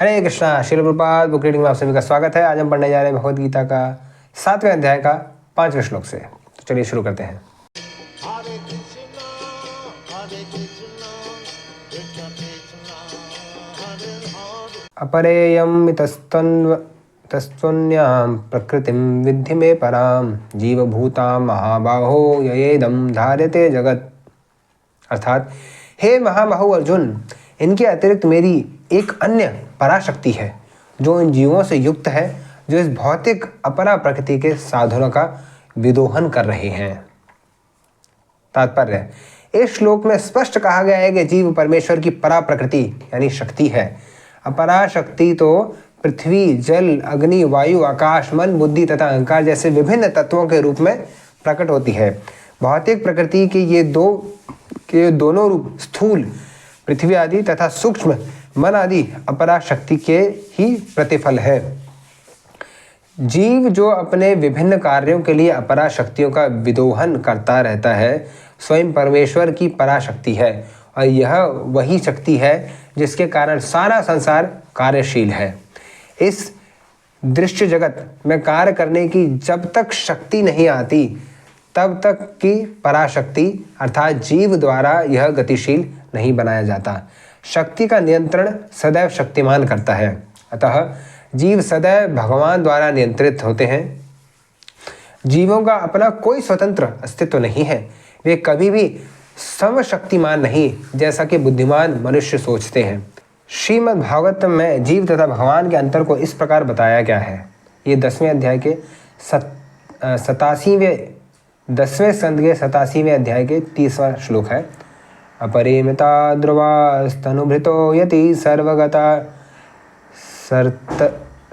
हरे Krishna. Srila Prabhupada book reading में आप सभी का स्वागत है। आज हम पढ़ने जा रहे हैं भगवद गीता का 7वें अध्याय का 5वें श्लोक से। तो चलिए शुरू करते हैं। अपरेयम् तस्त्वन्यां प्रकृतिं विद्धि मे परां जीवभूतां महाबाहो ययेदं धार्यते जगत। अर्थात, हे महाबाहु अर्जुन, इनके अतिरिक्त मेरी एक अन्य पराशक्ति है जो इन जीवों से युक्त है, जो इस भौतिक अपरा प्रकृति के साधनों का विदोहन कर रहे हैं। तात्पर्य, इस श्लोक में स्पष्ट कहा गया है कि जीव परमेश्वर की परा प्रकृति यानी शक्ति है। अपरा शक्ति तो पृथ्वी, जल, अग्नि, वायु, आकाश, मन, बुद्धि तथा अहंकार जैसे विभिन्न तत्वों के रूप में प्रकट होती है। भौतिक प्रकृति के दोनों रूप स्थूल पृथ्वी आदि तथा सूक्ष्म मन आदि अपरा शक्ति के ही प्रतिफल है। जीव जो अपने विभिन्न कार्यों के लिए अपरा शक्तियों का विदोहन करता रहता है, स्वयं परमेश्वर की पराशक्ति है, और यह वही शक्ति है जिसके कारण सारा संसार कार्यशील है। इस दृश्य जगत में कार्य करने की जब तक शक्ति नहीं आती, तब तक की पराशक्ति अर्थात जीव द्वारा यह गतिशील नहीं बनाया जाता। शक्ति का नियंत्रण सदैव शक्तिमान करता है, अतः जीव सदैव भगवान द्वारा नियंत्रित होते हैं। जीवों का अपना कोई स्वतंत्र अस्तित्व नहीं है। वे कभी भी सर्वशक्तिमान नहीं, जैसा कि बुद्धिमान मनुष्य सोचते हैं। श्रीमद् भागवतम में जीव तथा भगवान के अंतर को इस प्रकार बताया गया है। ये 10वें अध्याय के 10वें स्कंद के 87वें अध्याय के 30वां श्लोक है। अपरिमिता ध्रुवास्तनुभृतो यति सर्वगता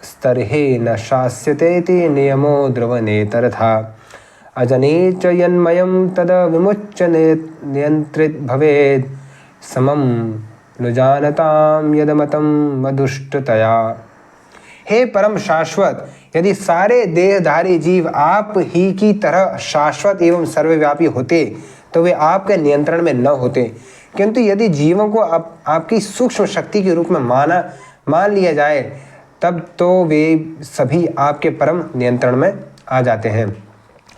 स्तर्हे न शास्यतेति नियमो ध्रुवनेतरथा अजने च यन्मयं तद विमुच्य नियंत्रित भवेत् समं नुजानतां यदमतं मधुष्टतया। हे परम शाश्वत, यदि सारे देहधारी जीव आप ही की तरह शाश्वत एवं सर्वव्यापी होते तो वे आपके नियंत्रण में न होते, किंतु यदि जीवों को आपकी सूक्ष्म शक्ति के रूप में मान लिया जाए, तब तो वे सभी आपके परम नियंत्रण में आ जाते हैं।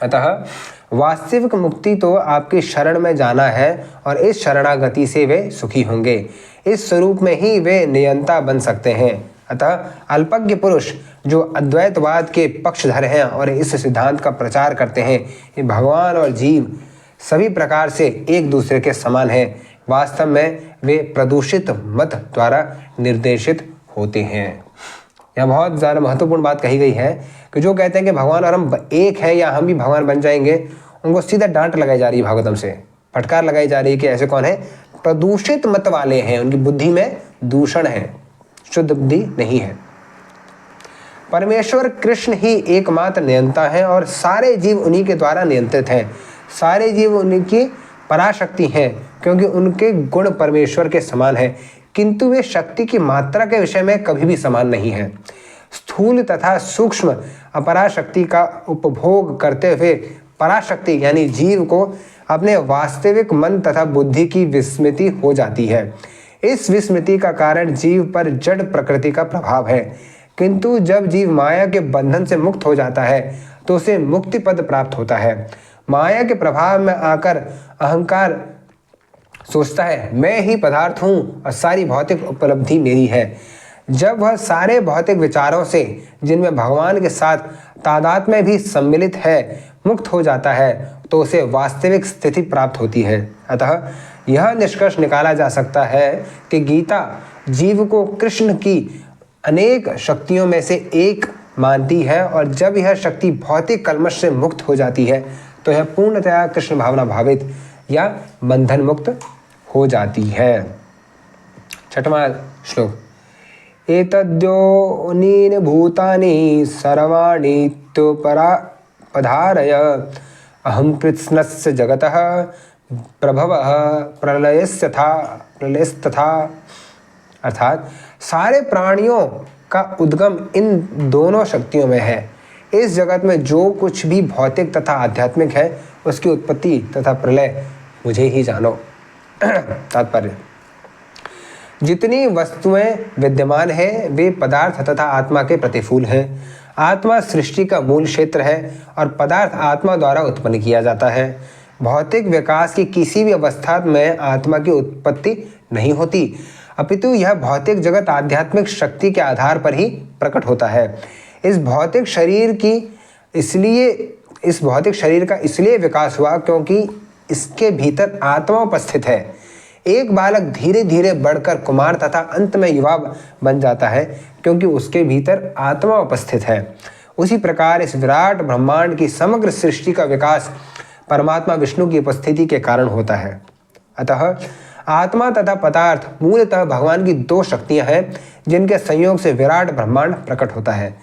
अतः वास्तविक मुक्ति तो आपकी शरण में जाना है, और इस शरणागति से वे सुखी होंगे। इस स्वरूप में ही वे नियंता बन सकते हैं। अतः अल्पज्ञ पुरुष जो अद्वैतवाद के पक्षधर हैं और इस सिद्धांत का प्रचार करते हैं कि भगवान और जीव सभी प्रकार से एक दूसरे के समान हैं, वास्तव में वे प्रदूषित मत द्वारा निर्देशित होते हैं। यह बहुत ज़्यादा महत्वपूर्ण बात कही गई है कि जो कहते हैं कि भगवान और हम एक हैं या हम भी भगवान बन जाएंगे, उनको सीधा डांट लगाई जा रही है भागवतम से, फटकार लगाई जा रही है कि ऐसे कौन है, प्रदूषित मत वाले हैं, उनकी बुद्धि में दूषण है, शुद्ध बुद्धि नहीं है। परमेश्वर कृष्ण ही एकमात्र नियंता है और सारे जीव उन्हीं के द्वारा नियंत्रित हैं। सारे जीव उनकी पराशक्ति हैं, क्योंकि उनके गुण परमेश्वर के समान हैं, किंतु वे शक्ति की मात्रा के विषय में कभी भी समान नहीं हैं। स्थूल तथा सूक्ष्म अपराशक्ति का उपभोग करते हुए पराशक्ति यानी जीव को अपने वास्तविक मन तथा बुद्धि की विस्मृति हो जाती है। इस विस्मृति का कारण जीव पर जड़ प्रकृति का प्रभाव है, किंतु जब जीव माया के बंधन से मुक्त हो जाता है तो उसे मुक्ति पद प्राप्त होता है। माया के प्रभाव में आकर अहंकार सोचता है मैं ही पदार्थ हूँ और सारी भौतिक उपलब्धि मेरी है। जब वह सारे भौतिक विचारों से, जिनमें भगवान के साथ तादात्म्य भी सम्मिलित है, मुक्त हो जाता है तो उसे वास्तविक स्थिति प्राप्त होती है। अतः यह निष्कर्ष निकाला जा सकता है कि गीता जीव को कृष्ण की अनेक शक्तियों में से एक मानती है, और जब यह शक्ति भौतिक कल्मश से मुक्त हो जाती है तो यह पूर्णतया कृष्ण भावना भावित या बंधन मुक्त हो जाती है। 6वां श्लोक। एतद्योनीनि भूतानि सर्वाणीत्युपधारय अहं कृत्स्नस्य जगतः प्रभवः प्रलयस्तथा। अर्थात सारे प्राणियों का उद्गम इन दोनों शक्तियों में है। इस जगत में जो कुछ भी भौतिक तथा आध्यात्मिक है, उसकी उत्पत्ति तथा प्रलय मुझे ही जानो। तात्पर्य, जितनी वस्तुएं विद्यमान है वे पदार्थ तथा आत्मा के प्रतिफूल हैं। आत्मा सृष्टि का मूल क्षेत्र है और पदार्थ आत्मा द्वारा उत्पन्न किया जाता है। भौतिक विकास की किसी भी अवस्था में आत्मा की उत्पत्ति नहीं होती, अपितु यह भौतिक जगत आध्यात्मिक शक्ति के आधार पर ही प्रकट होता है। इस भौतिक शरीर का इसलिए विकास हुआ क्योंकि इसके भीतर आत्मा उपस्थित है। एक बालक धीरे धीरे बढ़कर कुमार तथा अंत में युवा बन जाता है क्योंकि उसके भीतर आत्मा उपस्थित है। उसी प्रकार इस विराट ब्रह्मांड की समग्र सृष्टि का विकास परमात्मा विष्णु की उपस्थिति के कारण होता है। अतः आत्मा तथा पदार्थ मूलतः भगवान की दो शक्तियां हैं जिनके संयोग से विराट ब्रह्मांड प्रकट होता है।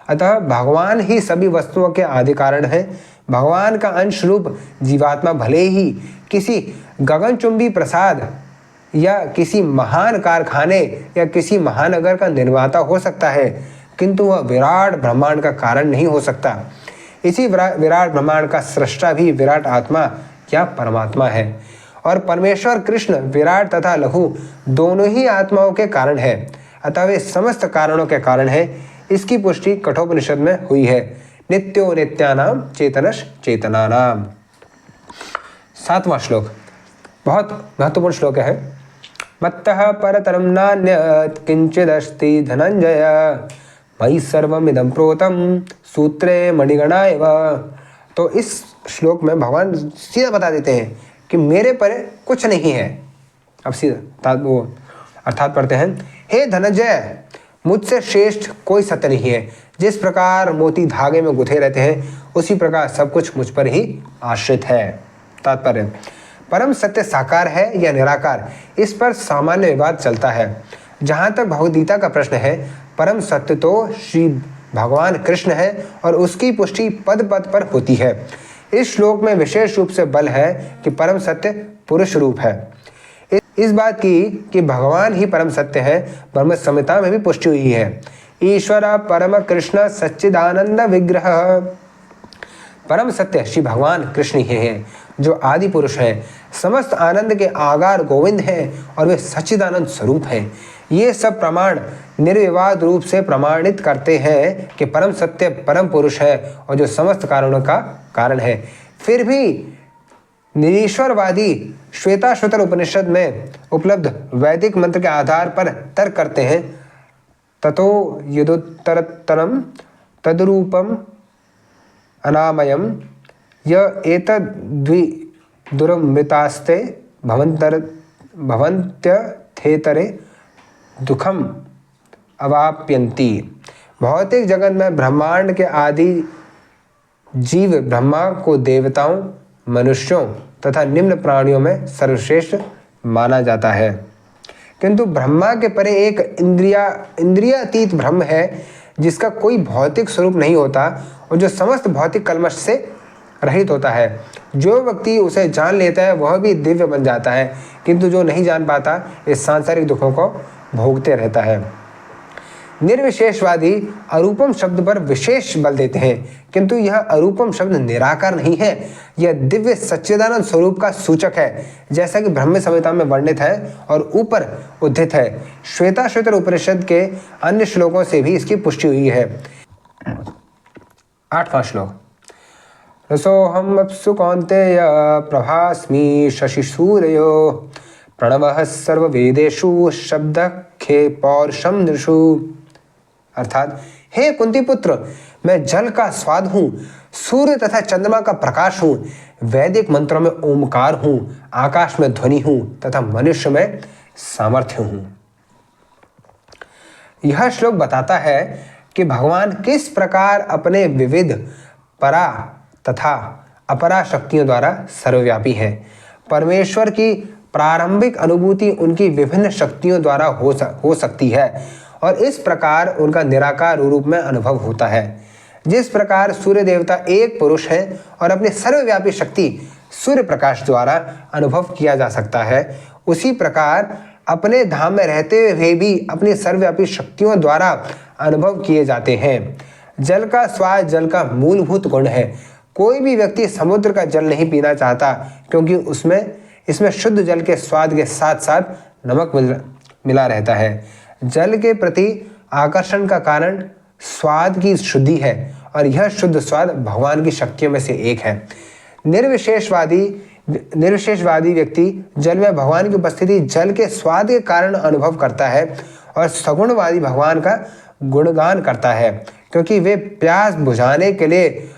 अतः भगवान ही सभी वस्तुओं के आदि कारण हैं। भगवान का अंश रूप जीवात्मा भले ही किसी गगनचुंबी प्रसाद या किसी महान कारखाने या किसी महानगर का निर्माता हो सकता है, किंतु वह विराट ब्रह्मांड का कारण नहीं हो सकता। इसी विराट ब्रह्मांड का सृष्टा भी विराट आत्मा या परमात्मा है और परमेश्वर कृष्ण विराट तथा लघु दोनों ही आत्माओं के कारण है। अतः वे समस्त कारणों के कारण है। इसकी पुष्टि कठोपनिषद में हुई है। नित्यो नित्यानाम चेतनश चेतनानाम। 7वां श्लोक बहुत महत्वपूर्ण श्लोक है। मत्तः परतरम नान्यत् किंचिदस्ति धनंजय मयि सर्वमिदं प्रोतं सूत्रे मणिगणा एव। तो इस श्लोक में भगवान सीधा बता देते हैं कि मेरे पर कुछ नहीं है। अब सीधा वो अर्थात पढ़ते हैं, हे धनंजय, मुझसे श्रेष्ठ कोई सत्य नहीं है। जिस प्रकार मोती धागे में गुथे रहते हैं उसी प्रकार सब कुछ मुझ पर ही आश्रित है। तात्पर्य, परम सत्य साकार है या निराकार, इस पर सामान्य विवाद चलता है। जहाँ तक भगवद्गीता का प्रश्न है, परम सत्य तो श्री भगवान कृष्ण है और उसकी पुष्टि पद पद पर होती है। इस श्लोक में विशेष रूप से बल है कि परम सत्य पुरुष रूप है। इस बात की कि भगवान ही परम सत्य है ब्रह्म संहिता में भी पुष्टि हुई है। ईश्वर परम कृष्ण सच्चिदानंद विग्रह। परम सत्य श्री भगवान कृष्ण ही हैं जो आदि पुरुष हैं, समस्त आनंद के आगार गोविंद हैं और वे सच्चिदानंद स्वरूप हैं। ये सब प्रमाण निर्विवाद रूप से प्रमाणित करते हैं कि परम सत्य परम पुरुष है और जो समस्त कारणों का कारण है। फिर भी निरीश्वरवादी श्वेताश्वतर उपनिषद में उपलब्ध वैदिक मंत्र के आधार पर तर्क करते हैं। ततो यदुत्तरतरम तद्रूपम अनामयम य एतद्विदुरमृतास्ते भवन्त्यथेतरे दुखम अवाप्यन्ति। भौतिक जगत में ब्रह्मांड के आदि जीव ब्रह्मा को देवताओं, मनुष्यों तथा निम्न प्राणियों में सर्वश्रेष्ठ माना जाता है, किंतु ब्रह्मा के परे एक इंद्रियातीत ब्रह्म है जिसका कोई भौतिक स्वरूप नहीं होता और जो समस्त भौतिक कल्मश से रहित होता है। जो व्यक्ति उसे जान लेता है वह भी दिव्य बन जाता है, किंतु जो नहीं जान पाता इस सांसारिक दुखों को भोगते रहता है। निर्विशेषवादी अरूपम शब्द पर विशेष बल देते हैं, किंतु यह अरूपम शब्द निराकार नहीं है, यह दिव्य सच्चिदानंद स्वरूप का सूचक है, जैसा कि ब्रह्म संहिता में वर्णित है और ऊपर उद्धृत है। श्वेताश्वतर उपनिषद के अन्य श्लोकों से भी इसकी पुष्टि हुई है। 8वां श्लोक। रसोहम अप्सु कौन्तेय प्रभास्मि शशि सूर्यो प्रणवः सर्ववेदेषु शब्दखे पौरुषम नृषु। अर्थात, हे कुंती पुत्र, मैं जल का स्वाद हूँ, सूर्य तथा चंद्रमा का प्रकाश हूँ, वैदिक मंत्रों में ओमकार हूँ, आकाश में ध्वनि हूँ तथा मनुष्य में सामर्थ्य हूँ। यह श्लोक बताता है कि भगवान किस प्रकार अपने विविध परा तथा अपरा शक्तियों द्वारा सर्वव्यापी है। परमेश्वर की प्रारंभिक अनुभूति उनकी विभिन्न शक्तियों द्वारा हो सकती है और इस प्रकार उनका निराकार रूप में अनुभव होता है। जिस प्रकार सूर्य देवता एक पुरुष है और अपनी सर्वव्यापी शक्ति सूर्य प्रकाश द्वारा अनुभव किया जा सकता है, उसी प्रकार अपने धाम में रहते हुए भी अपनी सर्वव्यापी शक्तियों द्वारा अनुभव किए जाते हैं। जल का स्वाद जल का मूलभूत गुण है। कोई भी व्यक्ति समुद्र का जल नहीं पीना चाहता, क्योंकि इसमें शुद्ध जल के स्वाद के साथ साथ मिला रहता है। जल के प्रति आकर्षण का कारण स्वाद की शुद्धि है और यह शुद्ध स्वाद भगवान की शक्तियों में से एक है। निर्विशेषवादी व्यक्ति जल में भगवान की उपस्थिति जल के स्वाद के कारण अनुभव करता है और सगुणवादी भगवान का गुणगान करता है, क्योंकि वे प्यास बुझाने के लिए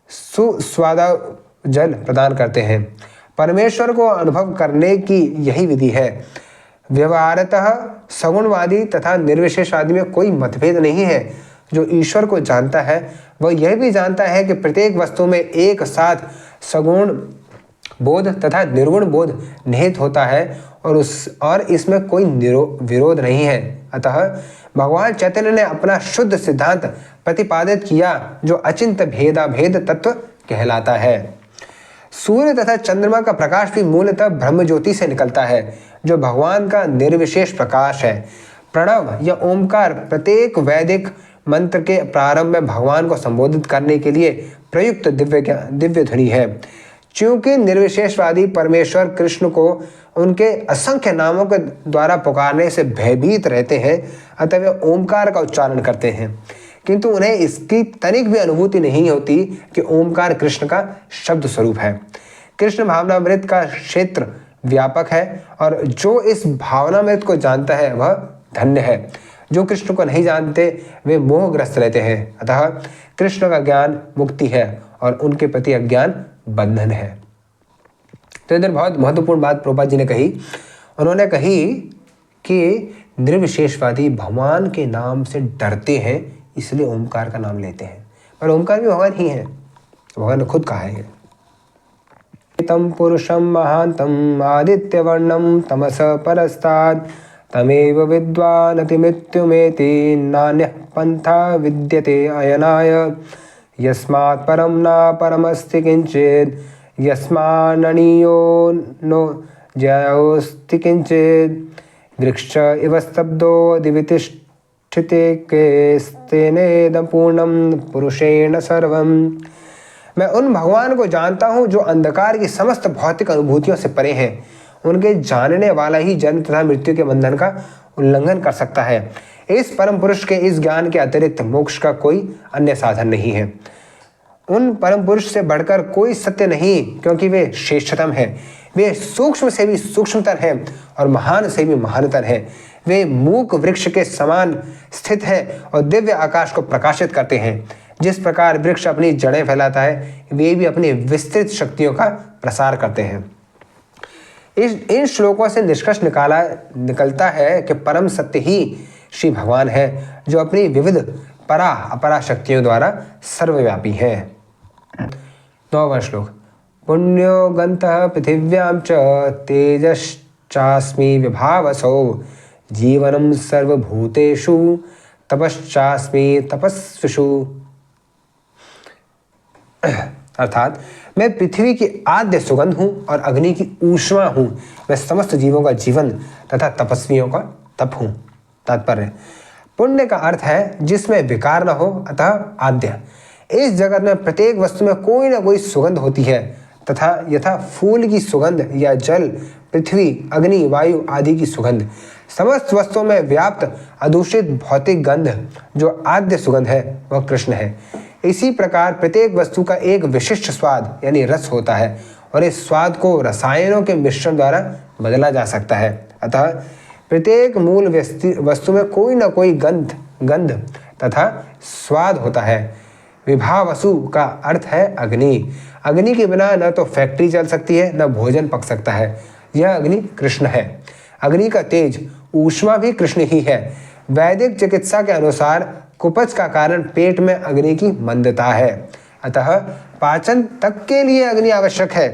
सुस्वादा जल प्रदान करते हैं। परमेश्वर को अनुभव करने की यही विधि है। व्यवहारतः सगुणवादी तथा निर्विशेषवादी में कोई मतभेद नहीं है। जो ईश्वर को जानता है वह यह भी जानता है कि प्रत्येक वस्तु में एक साथ सगुण बोध तथा निर्गुण बोध निहित होता है और इसमें कोई विरोध नहीं है। अतः भगवान चैतन्य ने अपना शुद्ध सिद्धांत प्रतिपादित किया जो अचिंत भेदाभेद तत्व कहलाता है। सूर्य तथा चंद्रमा का प्रकाश भी मूलतः ब्रह्म ज्योति से निकलता है, जो भगवान का निर्विशेष प्रकाश है। प्रणव या ओमकार प्रत्येक वैदिक मंत्र के प्रारंभ में भगवान को संबोधित करने के लिए प्रयुक्त दिव्य ध्वनि है। चूंकि निर्विशेषवादी परमेश्वर कृष्ण को उनके असंख्य नामों के द्वारा पुकारने से भयभीत रहते हैं, अतः वे ओमकार का उच्चारण करते हैं, किंतु उन्हें इसकी तनिक भी अनुभूति नहीं होती कि ओमकार कृष्ण का शब्द स्वरूप है। कृष्ण भावनामृत का क्षेत्र व्यापक है और जो इस भावनामृत को जानता है वह धन्य है। जो कृष्ण को नहीं जानते वे मोहग्रस्त रहते हैं। अतः कृष्ण का ज्ञान मुक्ति है और उनके प्रति अज्ञान बंधन है। तो इधर बहुत महत्वपूर्ण बात प्रभुपाद जी ने कही। उन्होंने कही कि निर्विशेषवादी भगवान के नाम से डरते हैं, इसलिए ओमकार का नाम लेते हैं, पर ओमकार भी भगवान ही है। भगवान ने खुद कहा है, तम पुरुषम महांतम आदित्य वर्णम तमस परस्ताद तमेव विद्वान् अतिमृत्युमेति नान्यः पंथा विद्यते अयनाय यस्मात् परम न परमस्ति किंचित् यस्मान्ननीयो नो जयोस्ति किंचित् वृक्ष इव स्तब्धो दिवितिष्ठिते केस्तेनेदं पूर्णं पुरुषेण सर्वम्। मैं उन भगवान को जानता हूँ जो अंधकार की समस्त भौतिक अनुभूतियों से परे हैं। उनके जानने वाला ही जन्म तथा मृत्यु के बंधन का उल्लंघन कर सकता है। इस परम पुरुष के इस ज्ञान के अतिरिक्त मोक्ष का कोई अन्य साधन नहीं है। उन परम पुरुष से बढ़कर कोई सत्य नहीं, क्योंकि वे श्रेष्ठतम हैं। वे सूक्ष्म से भी सूक्ष्मतर हैं और महान से भी महानतर हैं। वे मूक वृक्ष के समान स्थित हैं और दिव्य आकाश को प्रकाशित करते हैं। जिस प्रकार वृक्ष अपनी जड़ें फैलाता है, वे भी अपनी विस्तृत शक्तियों का प्रसार करते हैं। इन श्लोकों से निष्कर्ष निकलता है कि परम सत्य ही श्री भगवान है, जो अपनी विविध परा अपरा शक्तियों द्वारा सर्वव्यापी है। 9वां श्लोक। पुण्यो गंतः पृथिव्यां च तेजश्चास्मि विभावसो जीवनं सर्वभूतेषु तपश्चास्मि तपस्विषु। अर्थात मैं पृथ्वी की आद्य सुगंध हूँ और अग्नि की ऊष्मा हूँ। मैं समस्त जीवों का जीवन तथा तपस्वियों का तप हूँ। तात्पर्य, पुण्य का अर्थ है जिसमें विकार न हो, अतः आद्य। इस जगत में प्रत्येक वस्तु में कोई ना कोई सुगंध होती है तथा यथा फूल की सुगंध या जल, पृथ्वी, अग्नि, वायु आदि की सुगंध, समस्त वस्तुओं में व्याप्त अदूषित भौतिक गंध जो आद्य सुगंध है वह कृष्ण है। इसी प्रकार प्रत्येक वस्तु का एक विशिष्ट स्वाद यानी रस होता है और इस स्वाद को रसायनों के मिश्रण द्वारा बदला जा सकता है। अतः प्रत्येक मूल वस्तु में कोई ना कोई गंध तथा स्वाद होता है। विभावसु का अर्थ है अग्नि। अग्नि के बिना न तो फैक्ट्री चल सकती है न भोजन पक सकता है। यह अग्नि कृष्ण है। अग्नि का तेज ऊष्मा भी कृष्ण ही है। वैदिक चिकित्सा के अनुसार कुपच का कारण पेट में अग्नि की मंदता है, अतः पाचन तक के लिए अग्नि आवश्यक है।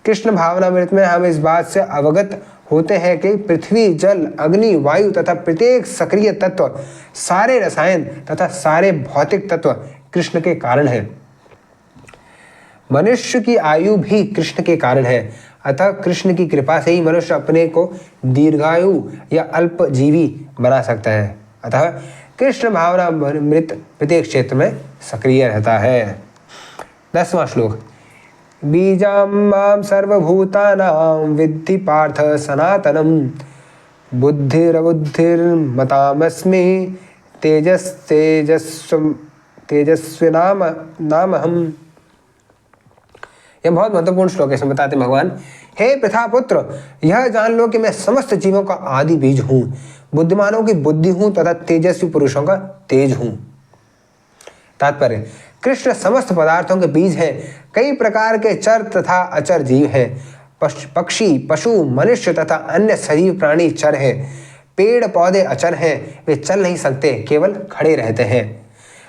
कृष्ण भावनामृत में हम इस बात से अवगत होते हैं कि पृथ्वी, जल, अग्नि, वायु तथा प्रत्येक सक्रिय तत्व, सारे रसायन तथा सारे भौतिक तत्व कृष्ण के कारण हैं। मनुष्य की आयु भी कृष्ण के कारण है, अतः कृष्ण की कृपा से ही मनुष्य अपने को दीर्घायु या अल्पजीवी बना सकता है। अतः कृष्ण भावनामृत प्रत्येक क्षेत्र में सक्रिय रहता है। 10वां श्लोक। बीजां मां सर्वभूतानां विद्धि पार्थ सनातनं बुद्धिरबुद्धिर्मतामस्मि तेजस्विनाम हम। यह बहुत महत्वपूर्ण श्लोक है। इसमें बताते भगवान, हे प्रथापुत्र, यह जान लो कि मैं समस्त जीवों का आदि बीज हूं, बुद्धिमानों की बुद्धि हूं तथा तेजस्वी पुरुषों का तेज हूं। तात्पर्य, कृष्ण समस्त पदार्थों के बीज हैं। कई प्रकार के चर तथा अचर जीव हैं। पक्षी, पशु, मनुष्य तथा अन्य सजीव प्राणी चर हैं। पेड़ पौधे अचर हैं, वे चल नहीं सकते, केवल खड़े रहते हैं।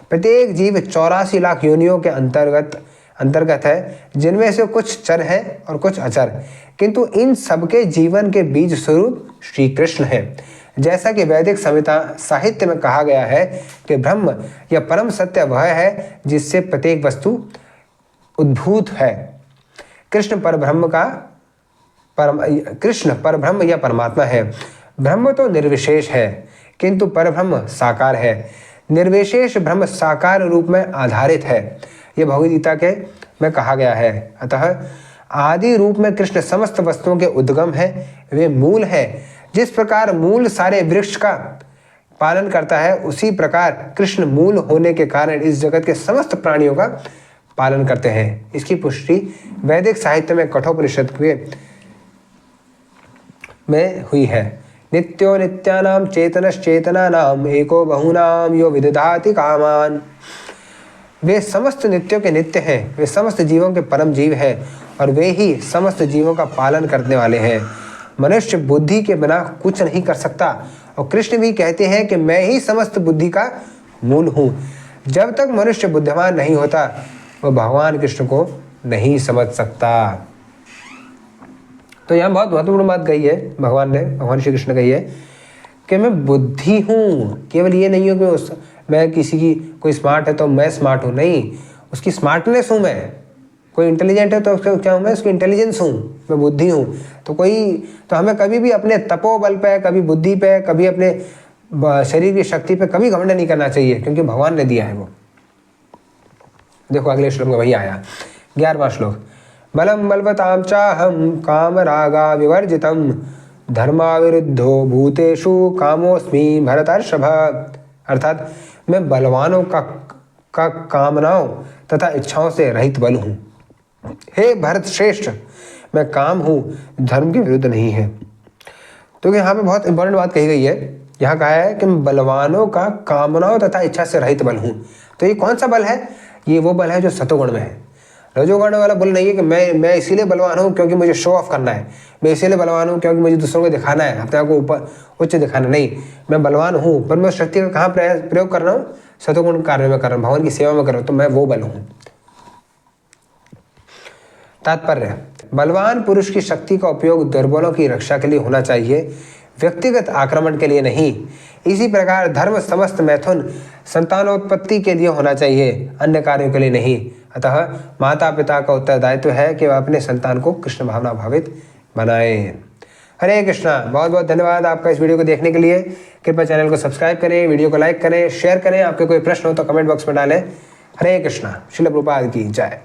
प्रत्येक जीव 84 लाख योनियों के अंतर्गत है, जिनमें से कुछ चर हैं और कुछ अचर, किंतु इन सबके जीवन के बीज स्वरूप श्री कृष्ण है। जैसा कि वैदिक संहिता साहित्य में कहा गया है कि ब्रह्म या परम सत्य वह है जिससे प्रत्येक वस्तु उद्भूत है। कृष्ण परब्रह्म या परमात्मा है। ब्रह्म तो निर्विशेष है, किंतु परब्रह्म साकार है। निर्विशेष ब्रह्म साकार रूप में आधारित है, यह भगवद गीता में कहा गया है। अतः आदि रूप में कृष्ण समस्त वस्तुओं के उद्गम है, वे मूल है। जिस प्रकार मूल सारे वृक्ष का पालन करता है, उसी प्रकार कृष्ण मूल होने के कारण इस जगत के समस्त प्राणियों का पालन करते हैं। इसकी पुष्टि वैदिक साहित्य में कठोपनिषद में हुई है। नित्यो नित्यानाम चेतनश्चेतनानाम एको बहुनाम यो विदधाति कामान। वे समस्त नित्यों के नित्य हैं, वे समस्त जीवों के परम जीव हैं और वे ही समस्त जीवों का पालन करने वाले हैं। मनुष्य बुद्धि के बिना कुछ नहीं कर सकता और कृष्ण भी कहते हैं कि मैं ही समस्त बुद्धि का मूल हूँ। जब तक मनुष्य बुद्धिमान नहीं होता, वह भगवान कृष्ण को नहीं समझ सकता। तो यहाँ बहुत महत्वपूर्ण बात कही है भगवान श्री कृष्ण कही है कि मैं बुद्धि हूँ। केवल ये नहीं हो कि मैं किसी की कोई स्मार्ट है तो मैं स्मार्ट हूँ, नहीं, उसकी स्मार्टनेस हूँ मैं। कोई इंटेलिजेंट है तो उसका क्या हूँ मैं, उसकी इंटेलिजेंस हूँ, मैं बुद्धि हूँ। तो हमें कभी भी अपने तपोबल पे, कभी बुद्धि पे, कभी अपने शरीर की शक्ति पे कभी घमंड नहीं करना चाहिए, क्योंकि भगवान ने दिया है वो। देखो अगले श्लोक में वही आया, 11वां श्लोक। बलम बलवताम चाहम काम रागा विवर्जितम धर्माविरुद्धो भूतेषु कामोस्मि भरतर्षभ। अर्थात मैं बलवानों का कामनाओं तथा इच्छाओं से रहित बल हूँ। हे भरत श्रेष्ठ, मैं काम हूँ, धर्म के विरुद्ध नहीं है। तो यहाँ पे बहुत इंपॉर्टेंट बात कही गई है। यहाँ कहा है कि मैं बलवानों का कामनाओं तथा इच्छा से रहित बल हूँ। तो ये कौन सा बल है? ये वो बल है जो सतोगुण में है। रजोगुण वाला बल नहीं है कि मैं इसीलिए बलवान हूँ क्योंकि मुझे शो ऑफ करना है, मैं इसीलिए बलवान हूँ क्योंकि मुझे दूसरों को दिखाना है, अपने आप को ऊपर उच्च दिखाना। नहीं, मैं बलवान हूँ पर मैं शक्ति का कहाँ प्रयोग कर रहा हूँ? सतोगुण कार्य में कर रहा हूँ, भगवान की सेवा में कर रहा हूँ, तो मैं वो बल हूँ। तात्पर्य, बलवान पुरुष की शक्ति का उपयोग दुर्बलों की रक्षा के लिए होना चाहिए, व्यक्तिगत आक्रमण के लिए नहीं। इसी प्रकार धर्म समस्त मैथुन संतानोत्पत्ति के लिए होना चाहिए, अन्य कार्यों के लिए नहीं। अतः माता पिता का उत्तरदायित्व है कि वह अपने संतान को कृष्ण भावना भावित बनाए। हरे कृष्णा। बहुत बहुत धन्यवाद आपका इस वीडियो को देखने के लिए। कृपया चैनल को सब्सक्राइब करें, वीडियो को लाइक करें, शेयर करें। आपके कोई प्रश्न हो तो कमेंट बॉक्स में डालें। हरे कृष्णा। श्रील प्रभुपाद की जय।